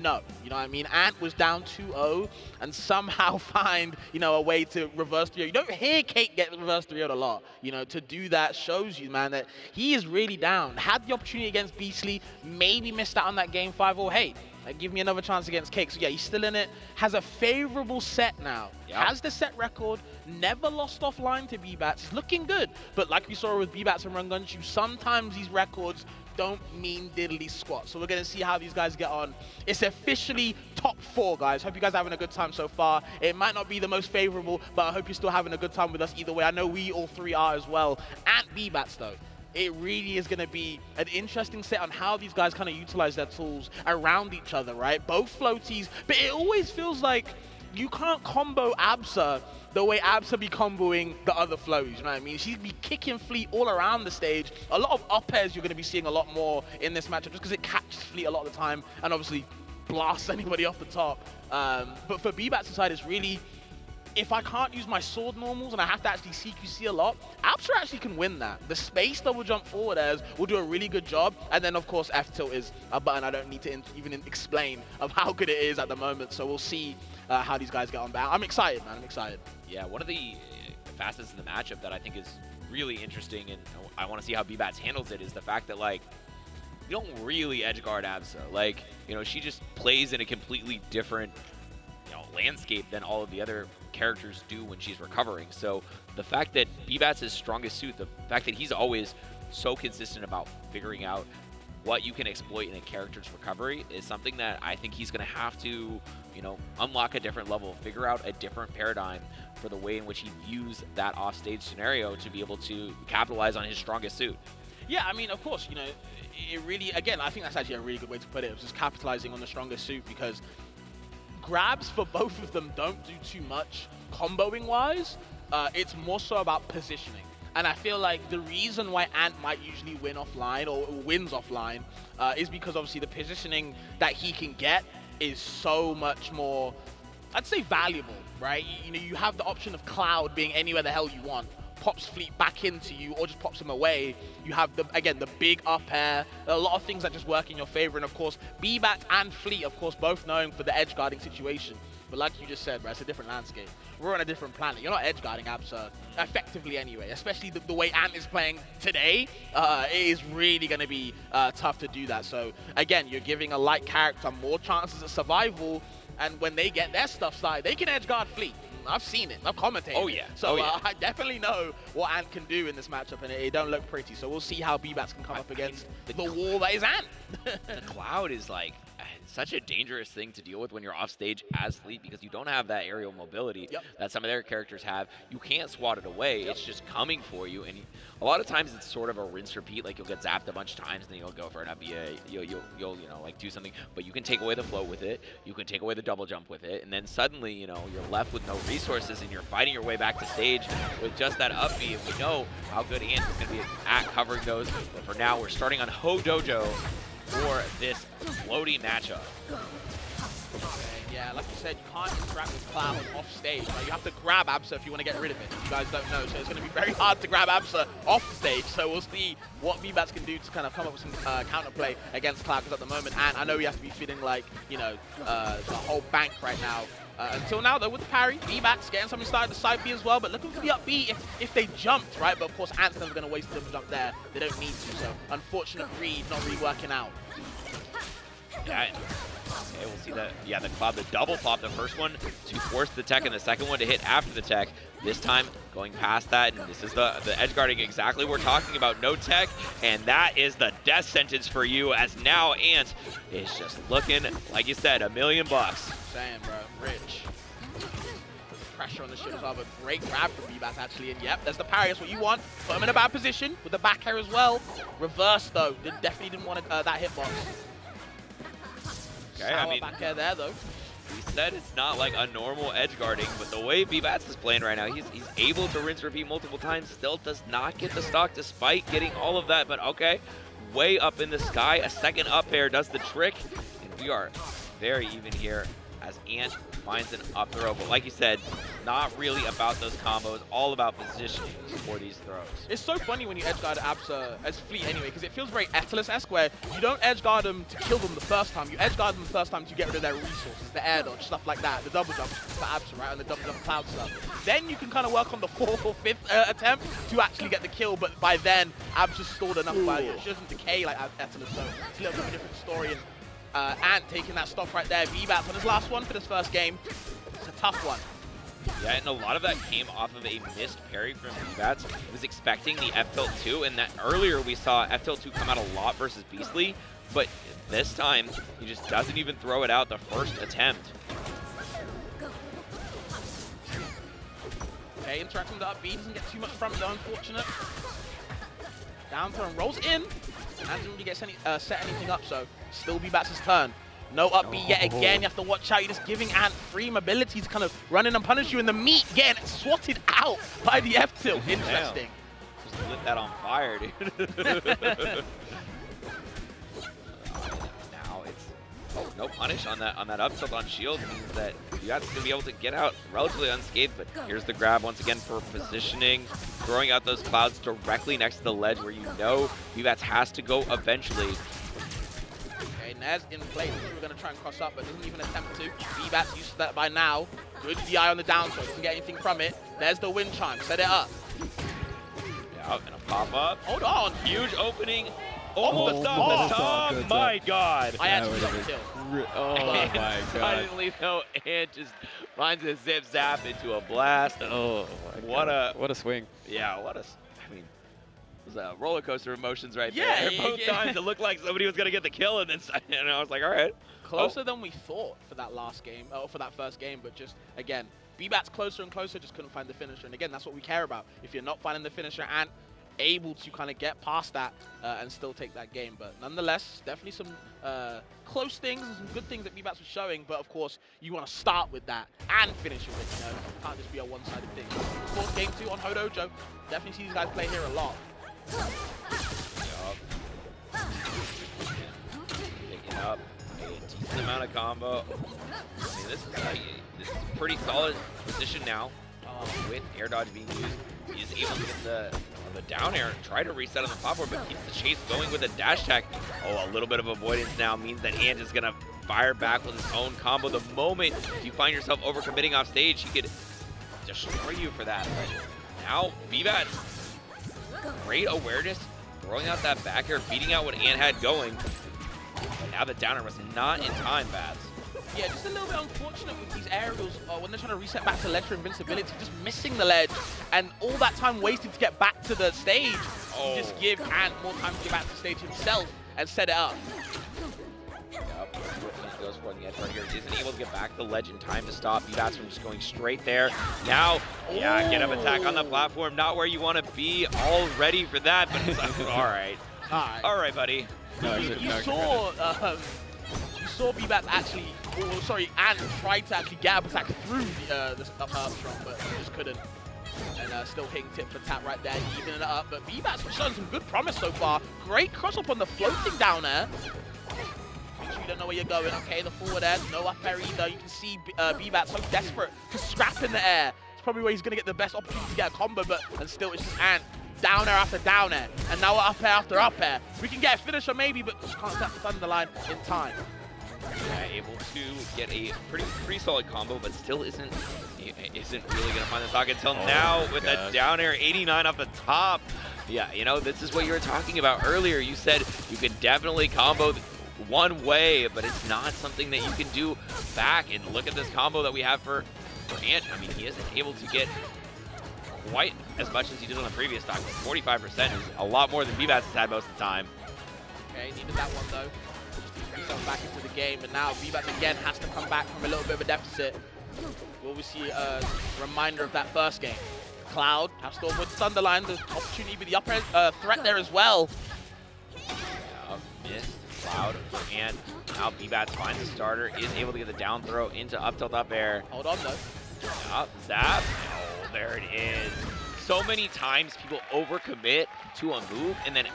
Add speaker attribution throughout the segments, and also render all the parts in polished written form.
Speaker 1: No, you know what I mean? Ant was down 2-0 and somehow find, a way to reverse 3-0. You don't hear Cake get reverse 3-0 a lot. To do that shows you, man, that he is really down. Had the opportunity against Beastly, maybe missed out on that game 5, or hey, give me another chance against Cake. So yeah, he's still in it. Has a favorable set now. Yep. Has the set record. Never lost offline to Bbatts. He's looking good. But like we saw with Bbatts and Rungunchu, sometimes these records don't mean diddly squat. So we're going to see how these guys get on. It's officially top 4, guys. Hope you guys are having a good time so far. It might not be the most favorable, but I hope you're still having a good time with us either way. I know we all 3 are as well. And Bbatts, though. It really is going to be an interesting set on how these guys kind of utilize their tools around each other, right? Both floaties, but it always feels like you can't combo Absa the way Absa be comboing the other flows, you know what I mean? She'd be kicking Fleet all around the stage. A lot of up airs you're going to be seeing a lot more in this matchup just because it catches Fleet a lot of the time and obviously blasts anybody off the top. But for Bbatts' side, it's really, if I can't use my sword normals and I have to actually CQC a lot, Absa actually can win that. The space double jump forward airs will do a really good job. And then, of course, F-tilt is a button I don't need to even explain of how good it is at the moment. So we'll see how these guys get on. But I'm excited, man. I'm excited.
Speaker 2: Yeah, one of the facets of the matchup that I think is really interesting, and I want to see how Bbatts handles it, is the fact that, like, you don't really edge guard Absa. Like, she just plays in a completely different landscape than all of the other characters do when she's recovering. So the fact that Bbatts' strongest suit, the fact that he's always so consistent about figuring out what you can exploit in a character's recovery is something that I think he's going to have to, unlock a different level, figure out a different paradigm for the way in which he views that offstage scenario to be able to capitalize on his strongest suit.
Speaker 1: Yeah, I mean, of course, it really, again, I think that's actually a really good way to put it. It's just capitalizing on the strongest suit, because grabs for both of them don't do too much comboing wise. It's more so about positioning. And I feel like the reason why Ant might usually win offline or wins offline is because obviously the positioning that he can get is so much more, I'd say, valuable, right? You have the option of Cloud being anywhere the hell you want. Pops Fleet back into you or just pops him away. You have, the big up air. A lot of things that just work in your favor. And of course, Bbatts and Fleet, of course, both known for the edge guarding situation. But like you just said, right, it's a different landscape. We're on a different planet. You're not edge guarding Absa effectively anyway, especially the way Ant is playing today. It is really going to be tough to do that. So again, you're giving a light character more chances at survival. And when they get their stuff started, they can edge guard Fleet. I've seen it. I've commentated.
Speaker 2: Oh, yeah.
Speaker 1: So I definitely know what Ant can do in this matchup, and it don't look pretty. So we'll see how Bbatts can come up against the wall that is Ant.
Speaker 2: The Cloud is like such a dangerous thing to deal with when you're off stage as Fleet, because you don't have that aerial mobility that some of their characters have. You can't swat it away. It's just coming for you, and a lot of times it's sort of a rinse repeat. Like, you'll get zapped a bunch of times, and then you'll go for an FBA. You'll like do something, but you can take away the float with it. You can take away the double jump with it, and then suddenly you're left with no resources, and you're fighting your way back to stage with just that up B. And we know how good Ant is going to be at covering those. But for now, we're starting on Ho Dojo for this floaty matchup.
Speaker 1: Yeah, like you said, you can't interact with Cloud off stage. Right? You have to grab Absa if you want to get rid of it. You guys don't know, so it's going to be very hard to grab Absa off the stage. So we'll see what Bbatts can do to kind of come up with some counterplay against Cloud, because at the moment, and I know he has to be feeling like, the whole bank right now. Until now, though, with the parry, Bbatts getting something started to side B as well, but looking for the up B if they jumped, right? But of course, Ant's never going to waste the jump there. They don't need to, so unfortunate read, not really working out.
Speaker 2: Yeah, okay, we'll see that. Yeah, the Cloud, the double pop, the first one to force the tech, and the second one to hit after the tech. This time, going past that, and this is the edge guarding exactly we're talking about. No tech, and that is the death sentence for you, as now Ant is just looking, like you said, $1 million.
Speaker 1: Damn, bro, rich. Pressure on the ship as well, but great grab from Bbatts actually, and yep, there's the parry. That's what you want. Put him in a bad position with the back air as well. Reverse though, definitely didn't want that hitbox.
Speaker 2: Okay, I mean,
Speaker 1: back air there though.
Speaker 2: We said it's not like a normal edge guarding, but the way Bbatts is playing right now, he's able to rinse repeat multiple times, still does not get the stock despite getting all of that, but okay, way up in the sky, a second up air does the trick, and we are very even here. as Ant finds an up throw. But like you said, not really about those combos, all about positioning for these throws.
Speaker 1: It's so funny when you edge guard Absa as Fleet anyway, because it feels very Etalus-esque, where you don't edge guard them to kill them the first time. You edge guard them the first time to get rid of their resources, the air dodge, stuff like that, the double jump for Absa, right, and the double jump cloud stuff. Then you can kind of work on the 4th or 5th attempt to actually get the kill, but by then, Absa's stored enough value. She doesn't decay like Etalus, so it's a little bit of a different story. And Ant taking that stock right there. Bbatts on his last one for this first game. It's a tough one.
Speaker 2: Yeah, and a lot of that came off of a missed parry from Bbatts. He was expecting the F-tilt 2, and that earlier we saw F-tilt 2 come out a lot versus Beastly, but this time he just doesn't even throw it out the first attempt.
Speaker 1: Okay, interacting with the up B, doesn't get too much from it though, unfortunate. Down throw and rolls in. And doesn't really get set anything up, so still Bbatts' turn. No up B yet again, you have to watch out. You're just giving Ant free mobility to kind of run in and punish you in the meat, getting swatted out by the F-tilt. Interesting.
Speaker 2: Just lit that on fire, dude. Now it's no punish on that up tilt on shield, means that Bbatts is gonna be able to get out relatively unscathed. But here's the grab once again for positioning, throwing out those clouds directly next to the ledge where you know Bbatts has to go eventually.
Speaker 1: Okay, Nez in place. We're gonna try and cross up, but doesn't even attempt to. Bbatts used to that by now. Good DI on the down throw, doesn't get anything from it. There's the wind chime, set it up.
Speaker 2: Yeah, gonna pop up.
Speaker 1: Hold on.
Speaker 2: Huge opening. Almost off the top. My God.
Speaker 1: I actually got the kill.
Speaker 3: Oh my God.
Speaker 2: Finally, though, Ant just finds a zip zap into a blast.
Speaker 3: Oh my God. What a swing.
Speaker 2: Yeah, I mean, it was a roller coaster of emotions right
Speaker 1: Yeah,
Speaker 2: there. Both times it looked like somebody was gonna get the kill, and then I was like, all right.
Speaker 1: Closer than we thought for that last game, or for that first game, but just again, Bbatts closer and closer, just couldn't find the finisher. And again, that's what we care about. If you're not finding the finisher, Ant able to kind of get past that and still take that game. But nonetheless, definitely some close things and some good things that Bbatts was showing. But of course, you want to start with that and finish with it. You know, it can't just be a one-sided thing. Of course, game 2 on Hodojo. Definitely see these guys play here a lot.
Speaker 2: Picking up a decent amount of combo. I mean, this is a pretty solid position now with air dodge being used. He is able to get the down air, try to reset on the platform, but keeps the chase going with a dash attack. Oh, a little bit of avoidance now means that Ant is gonna fire back with his own combo. The moment you find yourself overcommitting off stage, he could destroy you for that. But now, Bbatts, great awareness, throwing out that back air, beating out what Ant had going. But now the down air was not in time, Bbatts.
Speaker 1: Yeah, just a little bit unfortunate with these aerials when they're trying to reset back to ledge for invincibility, just missing the ledge, and all that time wasted to get back to the stage. You just give Ant more time to get back to the stage himself and set it up.
Speaker 2: Yep, he goes for the edge right here. Isn't able to get back the ledge in time to stop Bbatts from just going straight there. Now, yeah, get up attack on the platform. Not where you want to be. All ready for that, but it's like, all right. All right, buddy.
Speaker 1: You saw Bbatts actually, Ant tried to actually get up attack through the up strong, but he just couldn't. And still hitting tip for tap right there, evening it up. But Bbatts was showing some good promise so far. Great cross up on the floating down there. Make sure you don't know where you're going. Okay, the forward air, no up air either. You can see Bbatts so desperate to scrap in the air. It's probably where he's going to get the best opportunity to get a combo, and still it's just Ant. Down air after down air. And now we're up air after up air. We can get a finisher maybe, but just can't set the thunder line in time.
Speaker 2: Yeah, able to get a pretty solid combo, but still isn't really gonna find the socket until now with a down air 89 off the top. Yeah, you know, this is what you were talking about earlier. You said you could definitely combo one way, but it's not something that you can do back. And look at this combo that we have for Ant. I mean, he isn't able to get quite as much as he did on the previous stock. 45% is a lot more than Bbatts has had most of the time.
Speaker 1: Okay, needed that one though. Himself back into the game, and now Bbatts again has to come back from a little bit of a deficit. We'll see a reminder of that first game. Cloud has to avoid the Thunderline, the opportunity with the upper threat there as well.
Speaker 2: Miss Cloud and now Bbatts finds the starter, is able to get the down throw into up tilt up air.
Speaker 1: Hold on though.
Speaker 2: Up zap. Oh, there it is. So many times people overcommit to a move, and then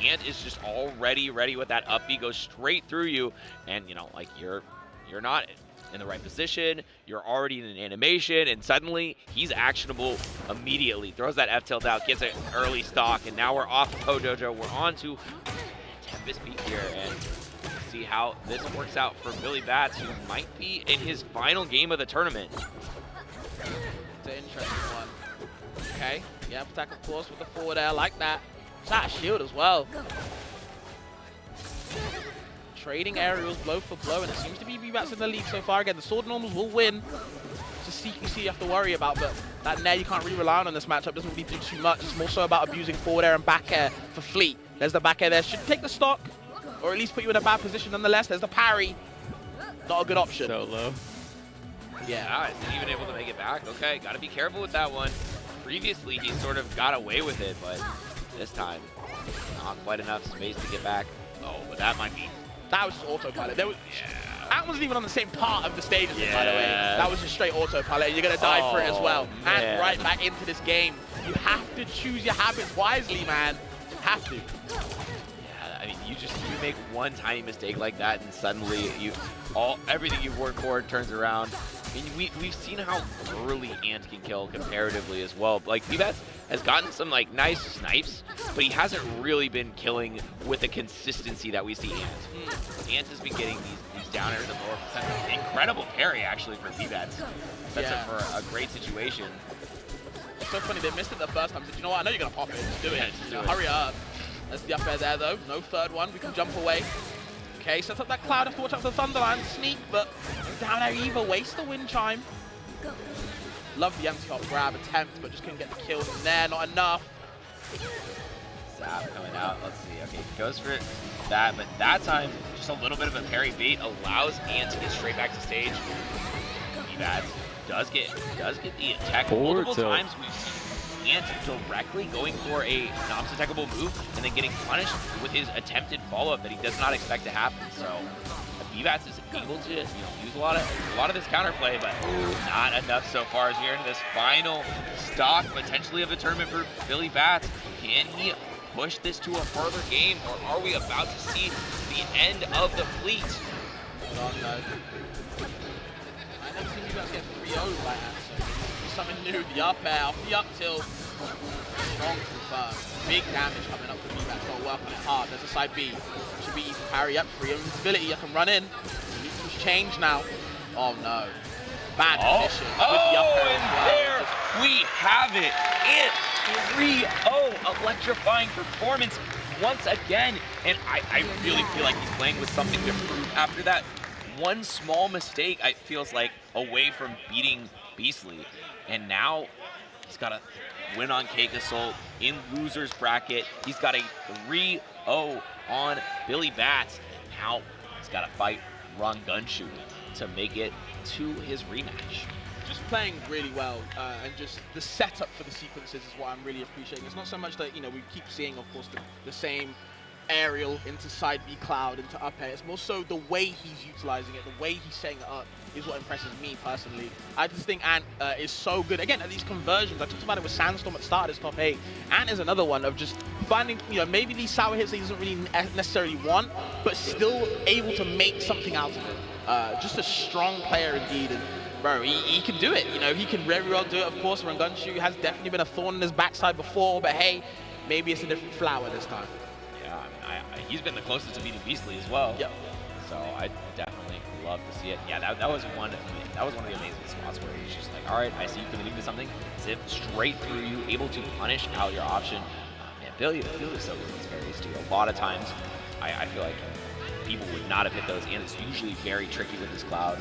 Speaker 2: Ant is just already ready with that up B, goes straight through you, and you know, like you're not in the right position, you're already in an animation, and suddenly he's actionable immediately. Throws that F tilt out, gets an early stock, and now we're off of Dojo. We're on to Tempest Peak here, and see how this works out for Bbatts, who might be in his final game of the tournament.
Speaker 1: It's an interesting one. Okay, yeah, attack of course with the forward air like that. It's out of shield as well. Trading aerials blow for blow, and it seems to be Bbatts in the lead so far. Again, the sword normals will win. It's a CQC you have to worry about, but that Nair you can't really rely on in this matchup. Doesn't really do too much. It's more so about abusing forward air and back air for Fleet. There's the back air there. Should take the stock, or at least put you in a bad position nonetheless. There's the parry. Not a good option.
Speaker 3: So low.
Speaker 2: Yeah, isn't even able to make it back. Okay, gotta be careful with that one. Previously, he sort of got away with it, but this time, not quite enough space to get back. Oh, but that might be...
Speaker 1: That was just autopilot. There was, that wasn't even on the same part of the stage as it, by the way. That was just straight autopilot. You're going to die for it as well.
Speaker 2: Man.
Speaker 1: And right back into this game. You have to choose your habits wisely, man. Have to.
Speaker 2: Yeah, I mean, you make one tiny mistake like that, and suddenly everything you've worked for turns around. I mean, we've seen how early Ant can kill comparatively as well. Like, Bbatts has gotten some like nice snipes, but he hasn't really been killing with the consistency that we see Ant. Ant has been getting these down airs and lower percent. Incredible parry actually for Bbatts. Sets up for a great situation.
Speaker 1: It's so funny, they missed it the first time. Said, you know what, I know you're going to pop it. Just do it.
Speaker 2: Just do it.
Speaker 1: Hurry up. That's the up air there though. No third one. We can jump away. Okay, sets up that cloud. Have to watch out for the Thunderline. Sneak, but down air either. Waste the wind chime. Love the anti-hop grab attempt, but just couldn't get the kill from there. Not enough.
Speaker 2: Zap coming out. Let's see. Okay, goes for that, but that time, just a little bit of a parry bait allows Ant to get straight back to stage. Bbatts does get the attack. Multiple times we've seen Ant directly going for a non-attackable move and then getting punished with his attempted follow-up that he does not expect to happen. So Bbatts is able to use a lot of this counterplay, but not enough so far as we're into this final stock potentially of the tournament for Bbatts. Can he push this to a further game, or are we about to see the end of the fleet?
Speaker 1: Oh no. I never seen Bbatts get 3-0 by Ant, so something new. The up air, the up tilt. Strong confirmed. Big damage coming up for Bbatts. Got to work on it hard. There's a side B. Should be easy parry up. Free invincibility. I can run in. Needs to change now. Oh no. Bad position with the up air as well.
Speaker 2: There we have it. Ant 3-0. Electrifying performance once again. And I really feel like he's playing with something to prove after that one small mistake. It feels like away from beating Beastly. And now he's got a win on Cake Assault in loser's bracket. He's got a 3-0 on Bbatts. Now he's got to fight Ron Gunshoe to make it to his rematch.
Speaker 1: Just playing really well, and just the setup for the sequences is what I'm really appreciating. It's not so much that, we keep seeing, of course, the same aerial into side B cloud, into up air. It's more so the way he's utilizing it, the way he's setting it up is what impresses me personally. I just think Ant is so good. Again, at these conversions, I talked about it with Sandstorm at the start of his top 8. Ant is another one of just finding, maybe these sour hits that he doesn't really necessarily want, but still able to make something out of it. Just a strong player indeed. And bro, he can do it. He can very well do it. Of course, Ron Gunshoe has definitely been a thorn in his backside before, but hey, maybe it's a different flower this time.
Speaker 2: Yeah, he's been the closest to beating Beastly as well.
Speaker 1: Yep.
Speaker 2: So I definitely love to see it. Yeah, that was one of the amazing spots where he's just like, all right, I see you committing to something, zip straight through you, able to punish out your option. Man, Billy is so good with these parries too. A lot of times, I feel like people would not have hit those, and it's usually very tricky with this cloud.